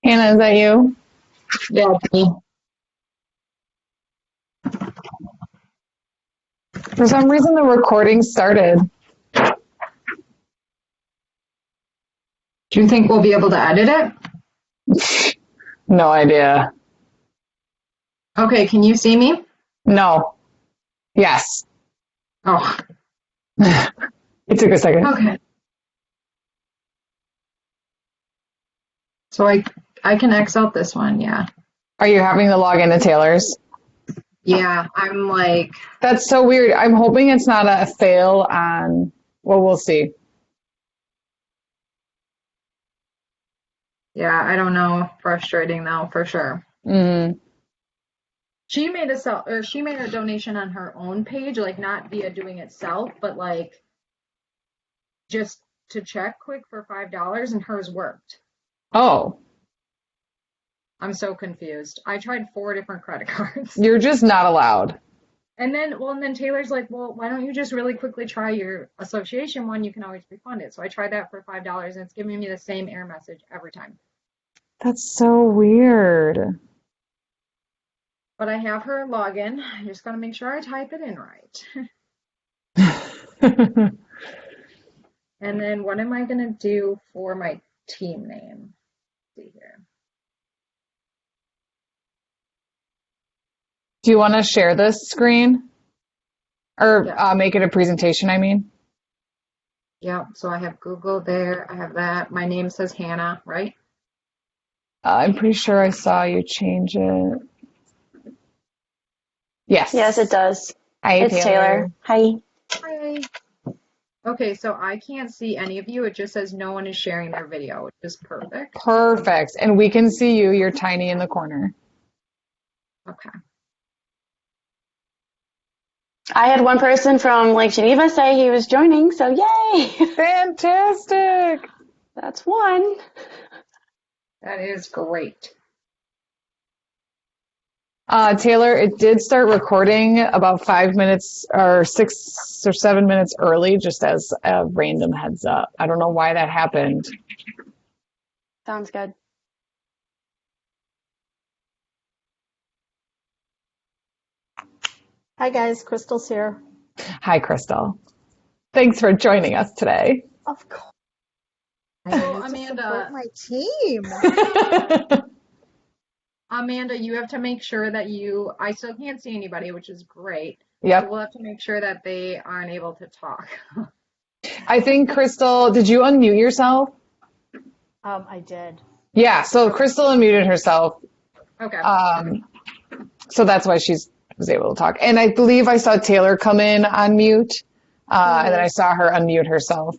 Hannah, is that you? Yeah, me. For some reason, the recording started. Do you think we'll be able to edit it? No idea. Okay, can you see me? No. Yes. Oh, It took a second. okay. So I can X out this one, yeah. Are you having to log into Taylor's? Yeah, I'm like, That's so weird. I'm hoping it's not a fail on, well, we'll see. yeah, I don't know. Frustrating though, for sure. Mm. She made a donation on her own page, like not via doing it self, but like just to check quick for $5 and hers worked. Oh, I'm so confused. I tried 4 different credit cards. you're just not allowed. And then Taylor's like, well, why don't you just really quickly try your association one? You can always refund it. So I tried that for $5 and it's giving me the same error message every time. That's so weird. But I have her login. I just gotta make sure I type it in right. And then what am I gonna do for my team name? Let's see here. Do you want to share this screen or Yeah. make it a presentation, I mean? Yeah. So I have Google there. I have that. My name says Hannah, right? I'm pretty sure I saw you change it. Yes, it Yes. does. Hi, It's Taylor. Taylor. Hi. Hi. Okay, so I can't see any of you. It just says no one is sharing their video, which is perfect. Perfect. And we can see you. You're tiny in the corner. Okay. I had one person from Lake Geneva say he was joining, so yay! Fantastic. That's one. That is great. Taylor, it did start recording about 5 minutes or 6 or 7 minutes early, just as a random heads up. I don't know why that happened. Sounds good. Hi guys, Crystal's here. Hi, Crystal. Thanks for joining us today. Of course, So I need to support my team. Amanda, you have to make sure that I still can't see anybody, which is great. So Yep. we'll have to make sure that they aren't able to talk. I think, Crystal, did you unmute yourself? I did. Yeah, so Okay. Crystal unmuted herself. Okay. Um, so that's why she was able to talk. And I believe I saw Taylor come in on mute, and then I saw her unmute herself.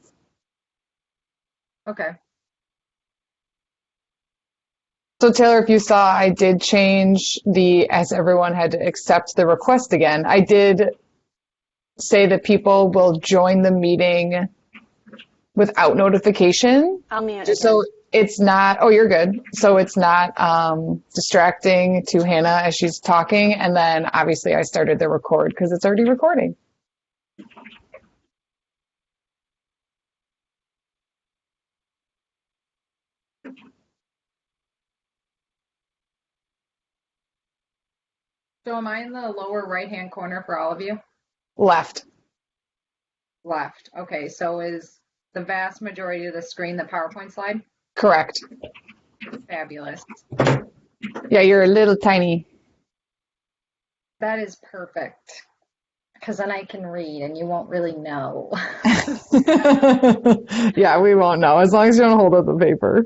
Okay. So Taylor, if you saw, I did change as everyone had to accept the request again. I did say that people will join the meeting without notification, I'll mute just again. so it's not, oh, you're good. So it's not distracting to Hannah as she's talking. And then obviously I started the record because it's already recording. So am I in the lower right-hand corner for all of you? Left. Left. Okay. So is the vast majority of the screen the PowerPoint slide? Correct. Fabulous. Yeah, you're a little tiny. That is perfect. Because then I can read and you won't really know. Yeah, we won't know as long as you don't hold up the paper.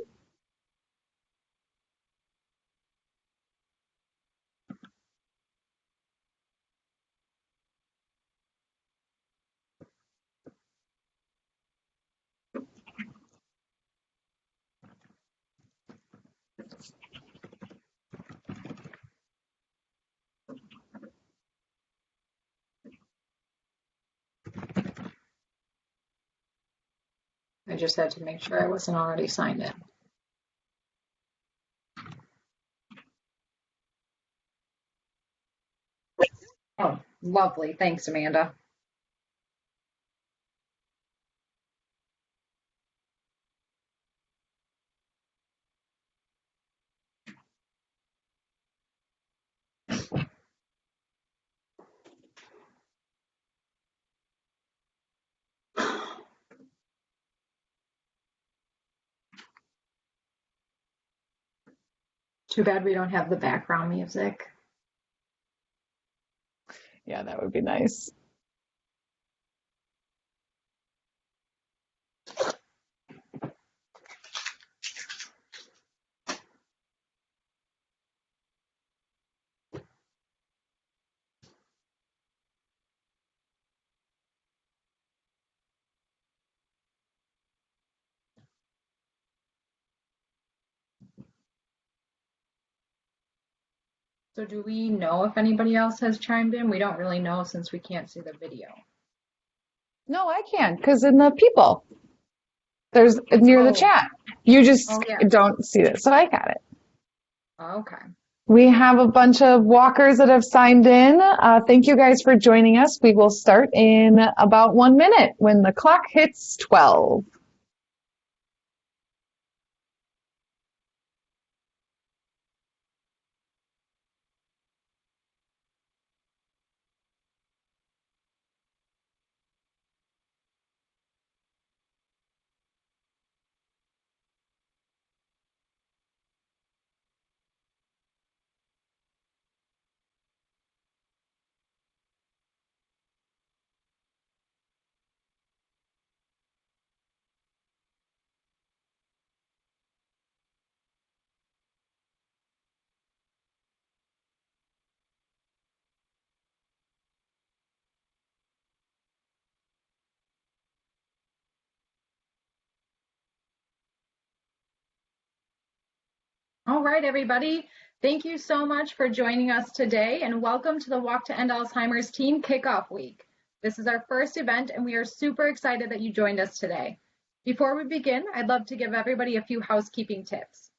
I just had to make sure I wasn't already signed in. Oh, lovely. Thanks, Amanda. Too bad we don't have the background music. Yeah, that would be nice. So do we know if anybody else has chimed in? We don't really know since we can't see the video. No, I can, because in the people, there's near the Oh. chat. You just Oh, yeah. don't see it, so I got it. Okay. We have a bunch of walkers that have signed in. Thank you guys for joining us. We will start in about 1 minute when the clock hits 12. All right, everybody. Thank you so much for joining us today, and welcome to the Walk to End Alzheimer's Team Kickoff Week. This is our first event, and we are super excited that you joined us today. Before we begin, I'd love to give everybody a few housekeeping tips.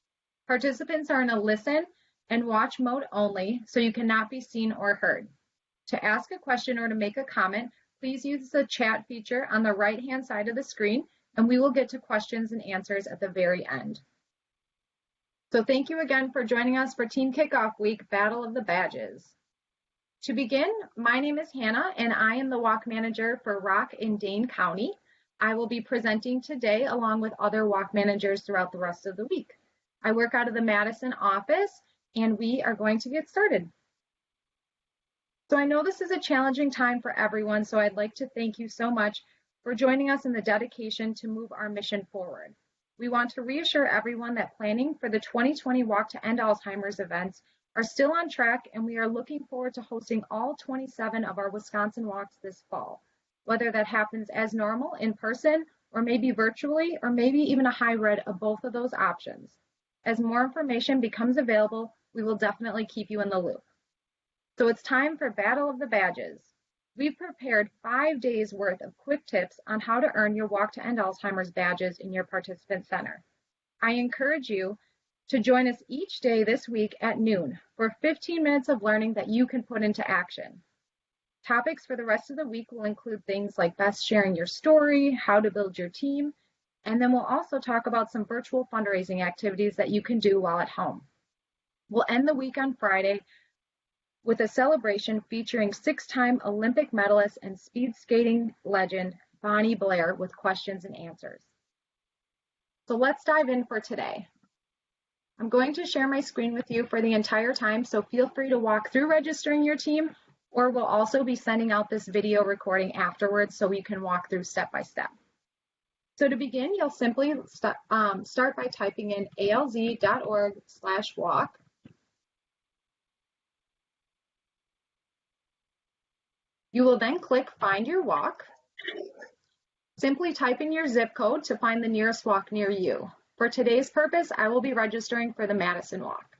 Participants are in a listen and watch mode only, so you cannot be seen or heard. To ask a question or to make a comment, please use the chat feature on the right-hand side of the screen, and we will get to questions and answers at the very end. So thank you again for joining us for Team Kickoff Week, Battle of the Badges. To begin, my name is Hannah, and I am the walk manager for Rock in Dane County. I will be presenting today along with other walk managers throughout the rest of the week. I work out of the Madison office, and we are going to get started. So I know this is a challenging time for everyone, so I'd like to thank you so much for joining us in the dedication to move our mission forward. We want to reassure everyone that planning for the 2020 Walk to End Alzheimer's events are still on track, and we are looking forward to hosting all 27 of our Wisconsin walks this fall, whether that happens as normal in person or maybe virtually or maybe even a hybrid of both of those options. As more information becomes available, we will definitely keep you in the loop. So it's time for Battle of the Badges. We've prepared 5 days worth of quick tips on how to earn your Walk to End Alzheimer's badges in your participant center. I encourage you to join us each day this week at noon for 15 minutes of learning that you can put into action. Topics for the rest of the week will include things like best sharing your story, how to build your team, and then we'll also talk about some virtual fundraising activities that you can do while at home. We'll end the week on Friday with a celebration featuring 6-time Olympic medalist and speed skating legend Bonnie Blair with questions and answers. So let's dive in for today. I'm going to share my screen with you for the entire time, so feel free to walk through registering your team, or we'll also be sending out this video recording afterwards so you can walk through step by step. So to begin, you'll simply start by typing in alz.org/walk. You will then click Find Your Walk. Simply type in your zip code to find the nearest walk near you. For today's purpose, I will be registering for the Madison Walk.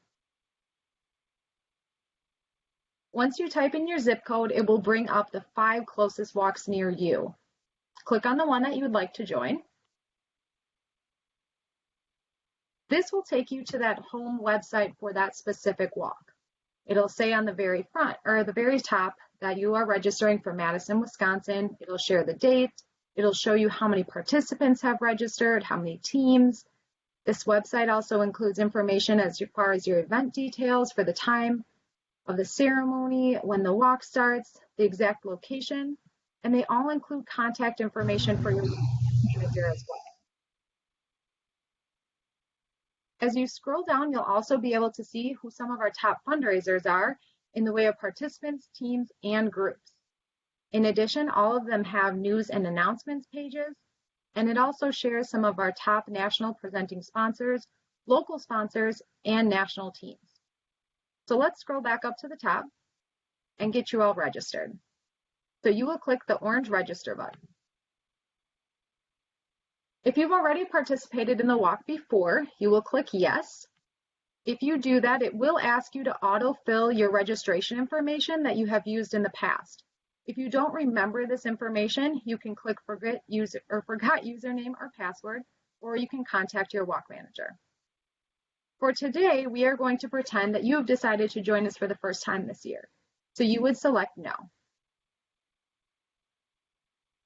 Once you type in your zip code, it will bring up the 5 closest walks near you. Click on the one that you would like to join. This will take you to that home website for that specific walk. It'll say on the very front or the very top that you are registering for Madison, Wisconsin. It'll share the date. It'll show you how many participants have registered, how many teams. This website also includes information as far as your event details for the time of the ceremony, when the walk starts, the exact location, and they all include contact information for your manager as well. As you scroll down, you'll also be able to see who some of our top fundraisers are in the way of participants, teams, and groups. In addition, all of them have news and announcements pages, and it also shares some of our top national presenting sponsors, local sponsors, and national teams. So let's scroll back up to the top and get you all registered. So you will click the orange register button. If you've already participated in the walk before, you will click yes. If you do that, it will ask you to autofill your registration information that you have used in the past. If you don't remember this information, you can click forgot username or password, or you can contact your walk manager. For today, we are going to pretend that you have decided to join us for the first time this year. So you would select no.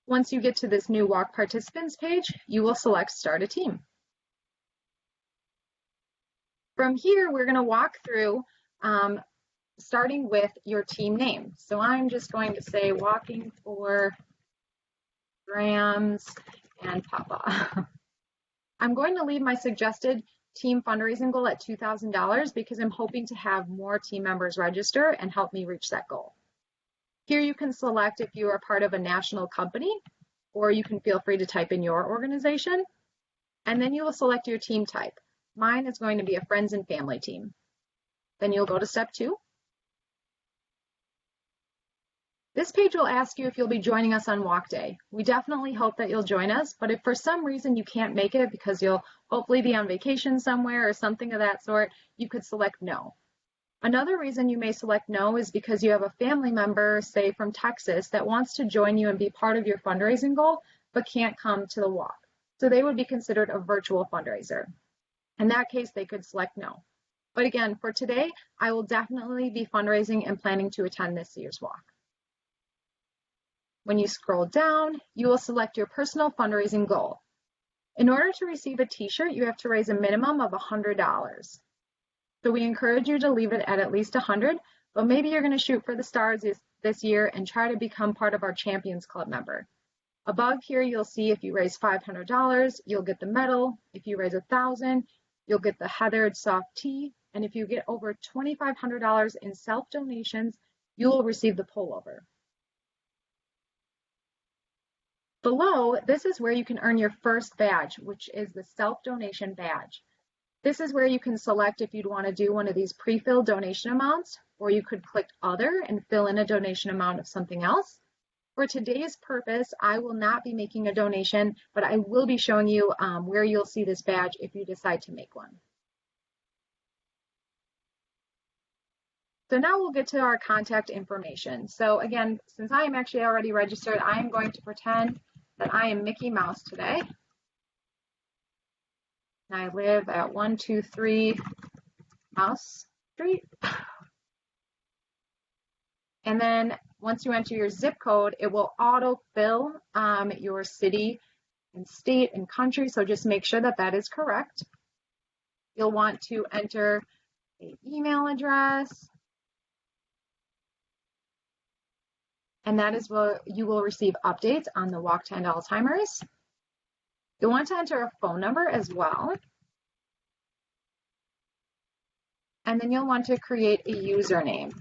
Once you get to this new walk participants page, you will select start a team. From here, we're going to walk through starting with your team name. So I'm just going to say walking for Grams and Papa. I'm going to leave my suggested team fundraising goal at $2,000 because I'm hoping to have more team members register and help me reach that goal. Here you can select if you are part of a national company, or you can feel free to type in your organization, and then you will select your team type. Mine is going to be a friends and family team. Then you'll go to step 2. This page will ask you if you'll be joining us on walk day. We definitely hope that you'll join us, but if for some reason you can't make it because you'll hopefully be on vacation somewhere or something of that sort, you could select no. Another reason you may select no is because you have a family member, say from Texas, that wants to join you and be part of your fundraising goal, but can't come to the walk. So they would be considered a virtual fundraiser. In that case, they could select no. But again, for today, I will definitely be fundraising and planning to attend this year's walk. When you scroll down, you will select your personal fundraising goal. In order to receive a t-shirt, you have to raise a minimum of $100. So we encourage you to leave it at least 100, but maybe you're going to shoot for the stars this year and try to become part of our Champions Club member. Above here, you'll see if you raise $500, you'll get the medal. If you raise $1,000, you'll get the heathered soft tee. And if you get over $2,500 in self-donations, you will receive the pullover. Below, this is where you can earn your first badge, which is the self-donation badge. This is where you can select if you'd want to do one of these pre-filled donation amounts, or you could click other and fill in a donation amount of something else. For today's purpose, I will not be making a donation, but I will be showing you where you'll see this badge if you decide to make one. So now we'll get to our contact information. So again, since I am actually already registered, I am going to pretend that I am Mickey Mouse today. And I live at 123 Mouse Street. And then once you enter your zip code, it will autofill your city and state and country. So just make sure that that is correct. You'll want to enter an email address. And that is where you will receive updates on the Walk to End Alzheimer's. You'll want to enter a phone number as well. And then you'll want to create a username.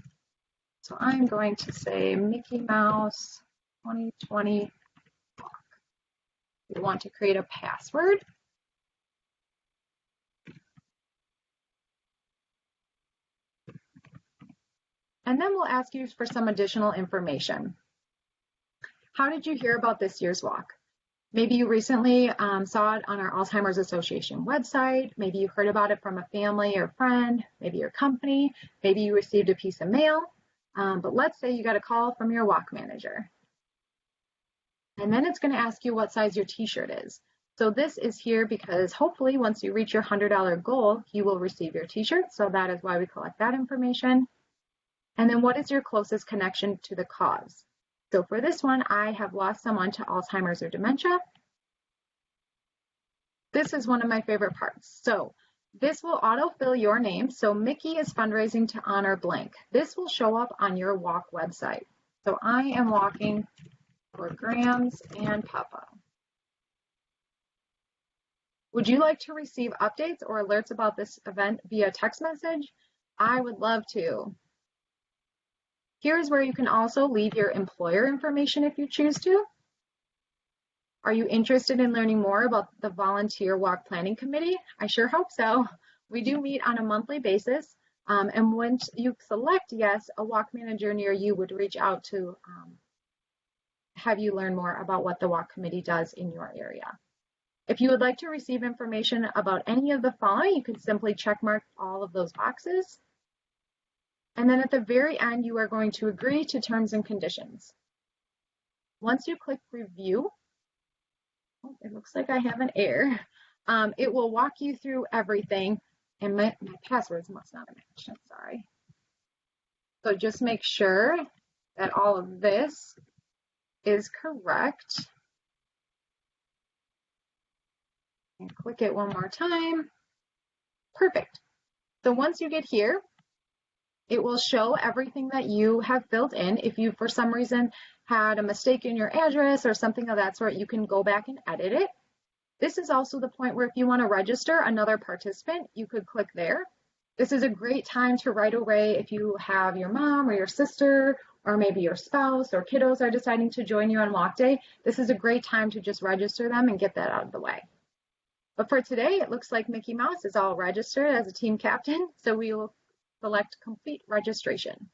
So I'm going to say Mickey Mouse 2020 Walk. You'll want to create a password. And then we'll ask you for some additional information. How did you hear about this year's walk? Maybe you recently saw it on our Alzheimer's Association website. Maybe you heard about it from a family or friend, maybe your company, maybe you received a piece of mail. But let's say you got a call from your walk manager. And then it's going to ask you what size your t-shirt is. So this is here because hopefully once you reach your $100 goal, you will receive your t-shirt. So that is why we collect that information. And then what is your closest connection to the cause? So for this one, I have lost someone to Alzheimer's or dementia. This is one of my favorite parts. So this will autofill your name. So Mickey is fundraising to honor blank. This will show up on your walk website. So I am walking for Grams and Papa. Would you like to receive updates or alerts about this event via text message? I would love to. Here's where you can also leave your employer information if you choose to. Are you interested in learning more about the Volunteer Walk Planning Committee? I sure hope so. We do meet on a monthly basis, and once you select yes, a walk manager near you would reach out to have you learn more about what the walk committee does in your area. If you would like to receive information about any of the following, you can simply check mark all of those boxes. And then at the very end, you are going to agree to terms and conditions. Once you click review, oh, it looks like I have an error. It will walk you through everything, and my passwords must not have matched, I'm sorry. So just make sure that all of this is correct. And click it one more time. Perfect. So once you get here, it will show everything that you have filled in. If you, for some reason, had a mistake in your address or something of that sort, you can go back and edit it. This is also the point where if you want to register another participant, you could click there. This is a great time to right away if you have your mom or your sister or maybe your spouse or kiddos are deciding to join you on walk day. This is a great time to just register them and get that out of the way. But for today, it looks like Mickey Mouse is all registered as a team captain, so we will select complete registration.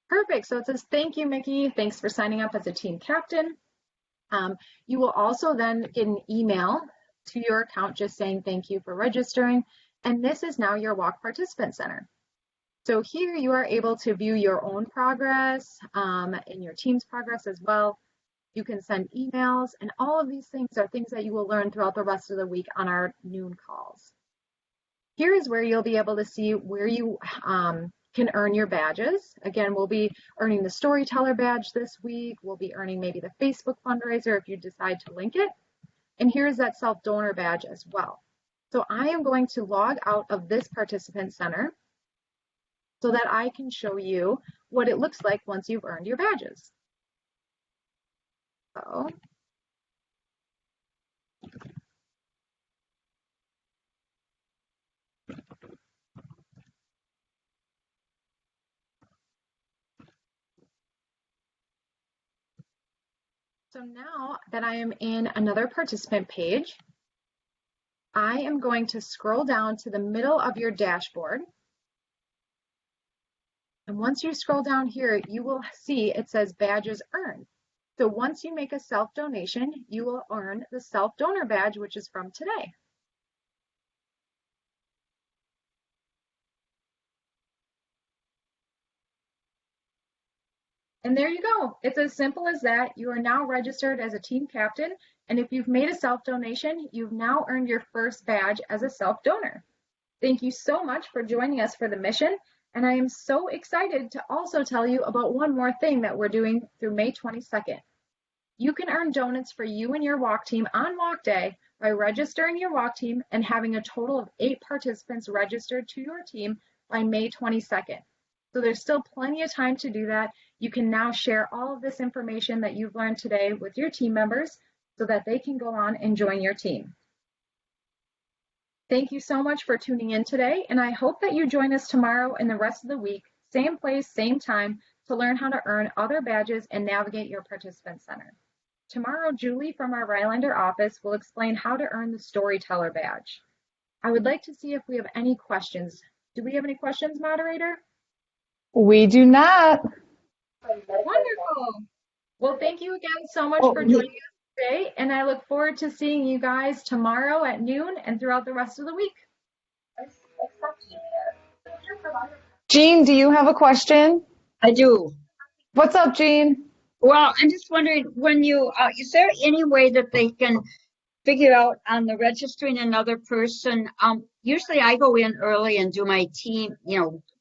Perfect, so it says, thank you, Mickey. Thanks for signing up as a team captain. You will also then get an email to your account just saying thank you for registering. And this is now your Walk Participant Center. So here you are able to view your own progress and your team's progress as well. You can send emails, and all of these things are things that you will learn throughout the rest of the week on our noon calls. Here is where you'll be able to see where you can earn your badges. Again, we'll be earning the Storyteller badge this week. We'll be earning maybe the Facebook fundraiser if you decide to link it. And here's that self-donor badge as well. So I am going to log out of this participant center so that I can show you what it looks like once you've earned your badges. So now that I am in another participant page, I am going to scroll down to the middle of your dashboard. And once you scroll down here, you will see it says badges earned. So once you make a self-donation, you will earn the self-donor badge, which is from today. And there you go. It's as simple as that. You are now registered as a team captain. And if you've made a self-donation, you've now earned your first badge as a self-donor. Thank you so much for joining us for the mission. And I am so excited to also tell you about one more thing that we're doing through May 22nd. You can earn donuts for you and your walk team on walk day by registering your walk team and having a total of 8 participants registered to your team by May 22nd. So there's still plenty of time to do that. You can now share all of this information that you've learned today with your team members so that they can go on and join your team. Thank you so much for tuning in today, and I hope that you join us tomorrow and the rest of the week, same place, same time, to learn how to earn other badges and navigate your participant center. Tomorrow, Julie from our Rylander office will explain how to earn the Storyteller badge. I would like to see if we have any questions. Do we have any questions, moderator? We do not. Wonderful. Well, thank you again so much for joining us today, and I look forward to seeing you guys tomorrow at noon and throughout the rest of the week. Jean, do you have a question? I do. What's up, Jean? Well, I'm just wondering, when you, is there any way that they can figure out on the registering another person? Usually I go in early and do my team,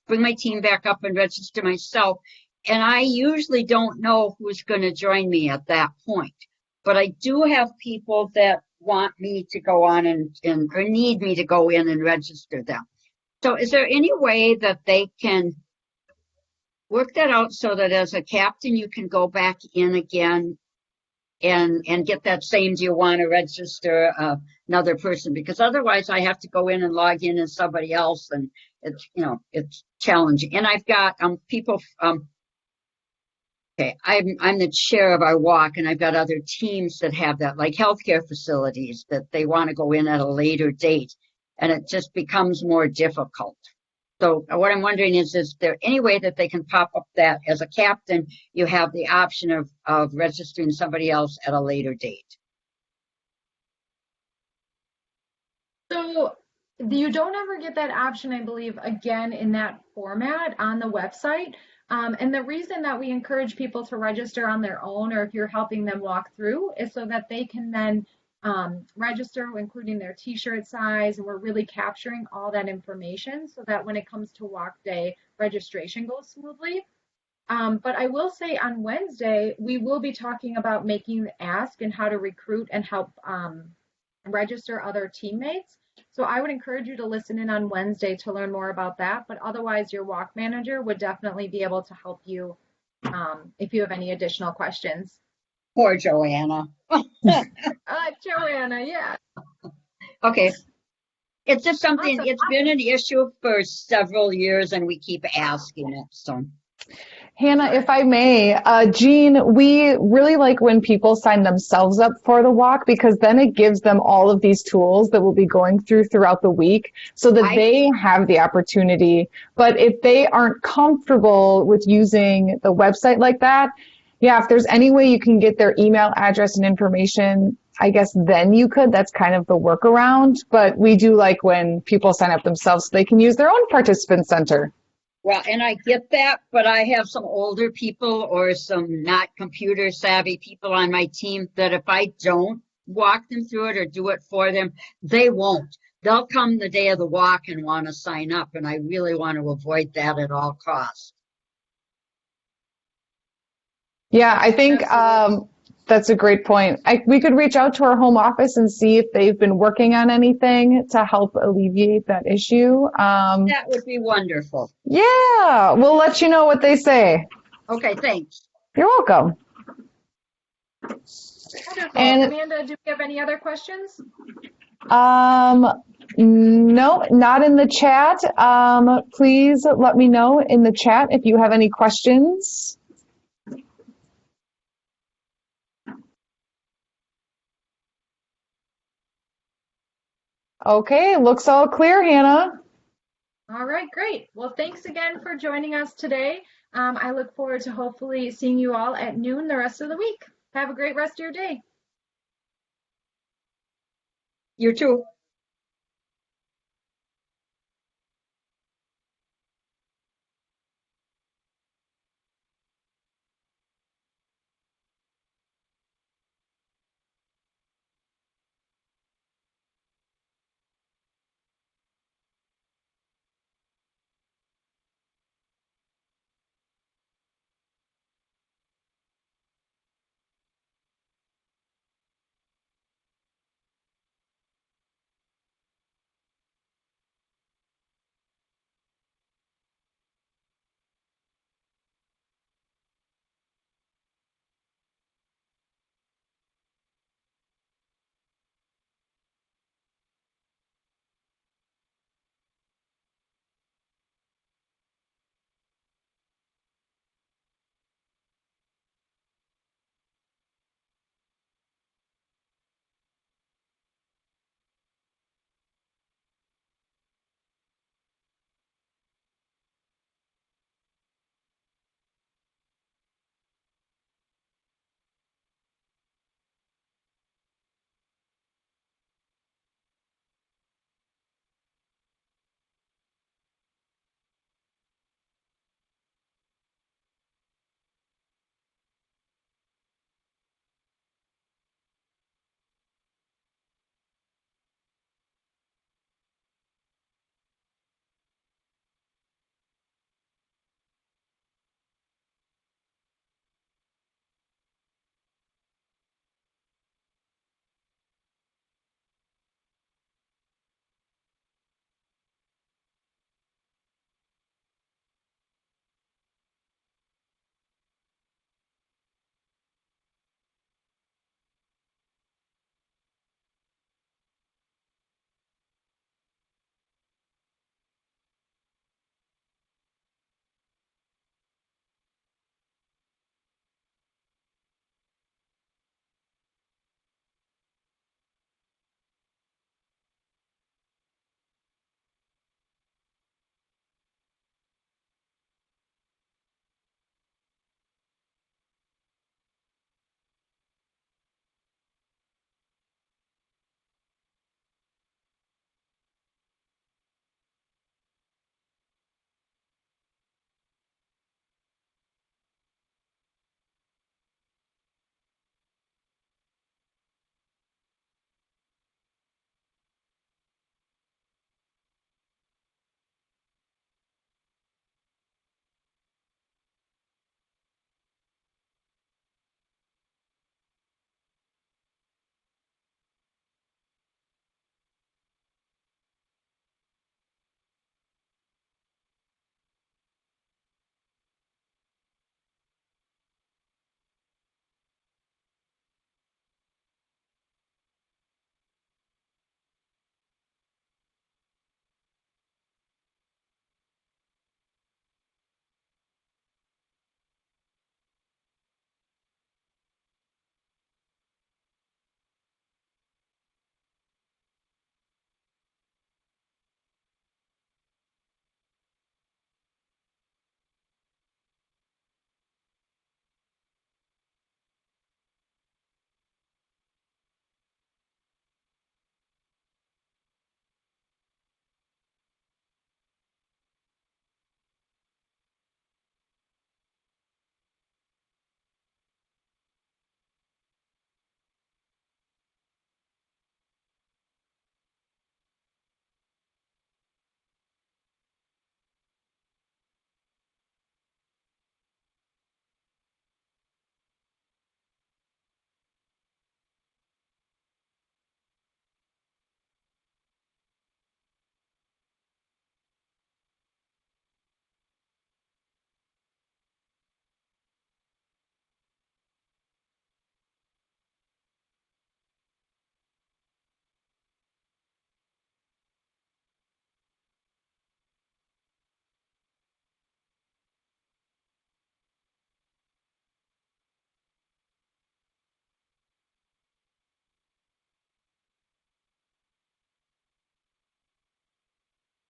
bring my team back up and register myself. And I usually don't know who's going to join me at that point. But I do have people that want me to go on or need me to go in and register them. So is there any way that they can work that out so that as a captain, you can go back in again and get that same, do you want to register another person? Because otherwise I have to go in and log in as somebody else, and it's, it's challenging. And I've got people, okay, I'm the chair of our walk, and I've got other teams that have that, like healthcare facilities, that they want to go in at a later date, and it just becomes more difficult. So what I'm wondering is there any way that they can pop up that as a captain, you have the option of registering somebody else at a later date? So you don't ever get that option, I believe, again in that format on the website. And the reason that we encourage people to register on their own, or if you're helping them walk through, is so that they can then register, including their t-shirt size, and we're really capturing all that information so that when it comes to walk day, registration goes smoothly. But I will say on Wednesday, we will be talking about making the ask and how to recruit and help register other teammates. So I would encourage you to listen in on Wednesday to learn more about that. But otherwise, your walk manager would definitely be able to help you if you have any additional questions. Poor Joanna. Joanna, yeah. Okay. It's just something, Awesome. It's been an issue for several years, and we keep asking it. So, Hannah, if I may, Jean, we really like when people sign themselves up for the walk, because then it gives them all of these tools that we'll be going through throughout the week so that they have the opportunity. But if they aren't comfortable with using the website like that, yeah, if there's any way you can get their email address and information, I guess then you could. That's kind of the workaround. But we do like when people sign up themselves so they can use their own participant center. well, and I get that, but I have some older people or some not computer savvy people on my team that if I don't walk them through it or do it for them, they won't. They'll come the day of the walk and want to sign up, and I really want to avoid that at all costs. Yeah, I think that's a great point. We could reach out to our home office and see if they've been working on anything to help alleviate that issue. That would be wonderful. Yeah, we'll let you know what they say. Okay, thanks. You're welcome. Wonderful. And Amanda, do we have any other questions? no, not in the chat. Please let me know in the chat if you have any questions. Okay, looks all clear, Hannah. All right, great. Well, thanks again for joining us today. I look forward to hopefully seeing you all at noon the rest of the week. Have a great rest of your day. You too.